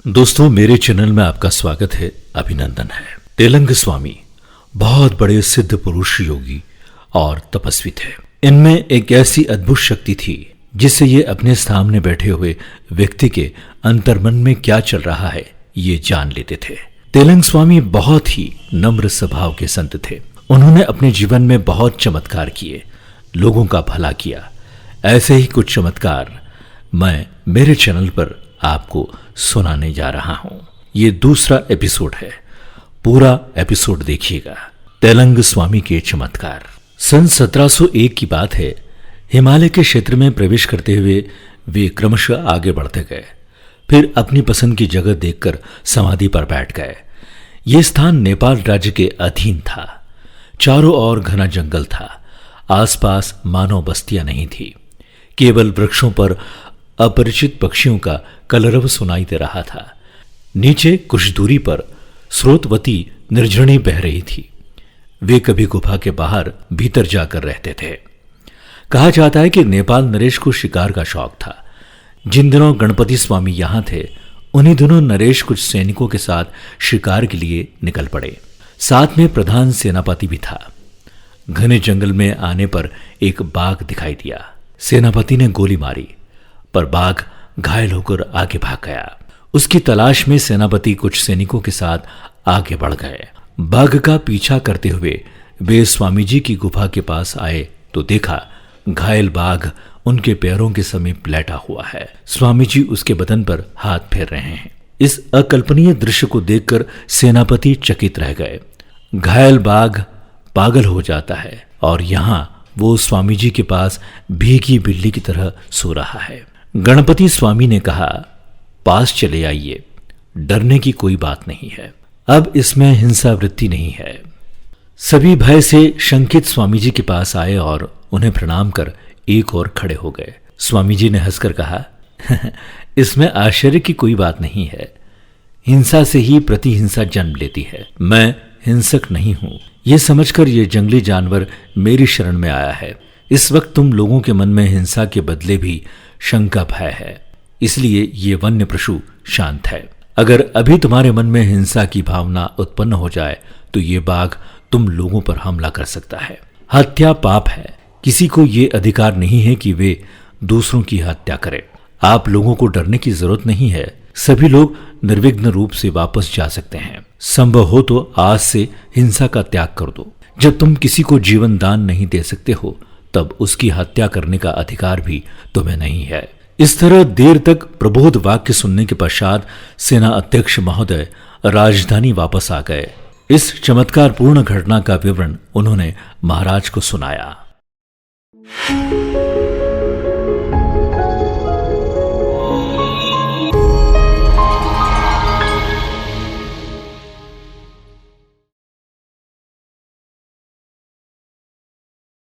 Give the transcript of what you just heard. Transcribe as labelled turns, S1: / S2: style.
S1: दोस्तों, मेरे चैनल में आपका स्वागत है, अभिनंदन है। तेलंग स्वामी बहुत बड़े सिद्ध पुरुष, योगी और तपस्वी थे। इनमें एक ऐसी अद्भुत शक्ति थी जिससे ये अपने सामने बैठे हुए व्यक्ति के अंतर्मन में क्या चल रहा है ये जान लेते थे। तेलंग स्वामी बहुत ही नम्र स्वभाव के संत थे। उन्होंने अपने जीवन में बहुत चमत्कार किए, लोगों का भला किया। ऐसे ही कुछ चमत्कार मैं मेरे चैनल पर आपको सुनाने जा रहा हूं। ये दूसरा एपिसोड है, पूरा एपिसोड देखिएगा। तेलंग स्वामी के चमत्कार। सन 1701 की बात है। हिमालय के क्षेत्र में प्रवेश करते हुए वे क्रमशः आगे बढ़ते गए। फिर अपनी पसंद की जगह देखकर समाधि पर बैठ गए। ये स्थान नेपाल राज्य के अधीन था। चारों ओर घना जंगल था। आसपास मानव बस्तियां नहीं थी। केवल वृक्षों पर अपरिचित पक्षियों का कलरव सुनाई दे रहा था। नीचे कुछ दूरी पर स्रोतवती निर्झरणी बह रही थी। वे कभी गुफा के बाहर भीतर जाकर रहते थे। कहा जाता है कि नेपाल नरेश को शिकार का शौक था। जिन दिनों गणपति स्वामी यहां थे, उन्हीं दिनों नरेश कुछ सैनिकों के साथ शिकार के लिए निकल पड़े। साथ में प्रधान सेनापति भी था। घने जंगल में आने पर एक बाघ दिखाई दिया। सेनापति ने गोली मारी, पर बाघ घायल होकर आगे भाग गया। उसकी तलाश में सेनापति कुछ सैनिकों के साथ आगे बढ़ गए। बाघ का पीछा करते हुए वे स्वामी जी की गुफा के पास आए तो देखा घायल बाघ उनके पैरों के समीप लेटा हुआ है। स्वामी जी उसके बदन पर हाथ फेर रहे हैं। इस अकल्पनीय दृश्य को देखकर सेनापति चकित रह गए। घायल बाघ पागल हो जाता है और यहाँ वो स्वामी जी के पास भीगी बिल्ली की तरह सो रहा है। गणपति स्वामी ने कहा, पास चले आइए, डरने की कोई बात नहीं है। अब इसमें हिंसा वृत्ति नहीं है। सभी भय से शंकित स्वामी जी के पास आए और उन्हें प्रणाम कर एक और खड़े हो गए। स्वामी जी ने हंसकर कहा, इसमें आश्चर्य की कोई बात नहीं है। हिंसा से ही प्रतिहिंसा जन्म लेती है। मैं हिंसक नहीं हूं, यह समझकर यह जंगली जानवर मेरी शरण में आया है। इस वक्त तुम लोगों के मन में हिंसा के बदले भी शंका भय है, इसलिए ये वन्य पशु शांत है। अगर अभी तुम्हारे मन में हिंसा की भावना उत्पन्न हो जाए तो ये बाघ तुम लोगों पर हमला कर सकता है। हत्या पाप है। किसी को ये अधिकार नहीं है कि वे दूसरों की हत्या करें। आप लोगों को डरने की जरूरत नहीं है। सभी लोग निर्विघ्न रूप से वापस जा सकते हैं। संभव हो तो आज से हिंसा का त्याग कर दो। जब तुम किसी को जीवन दान नहीं दे सकते हो, तब उसकी हत्या करने का अधिकार भी तुम्हें नहीं है। इस तरह देर तक प्रबोध वाक्य सुनने के पश्चात सेना अध्यक्ष महोदय राजधानी वापस आ गए। इस चमत्कार पूर्ण घटना का विवरण उन्होंने महाराज को सुनाया।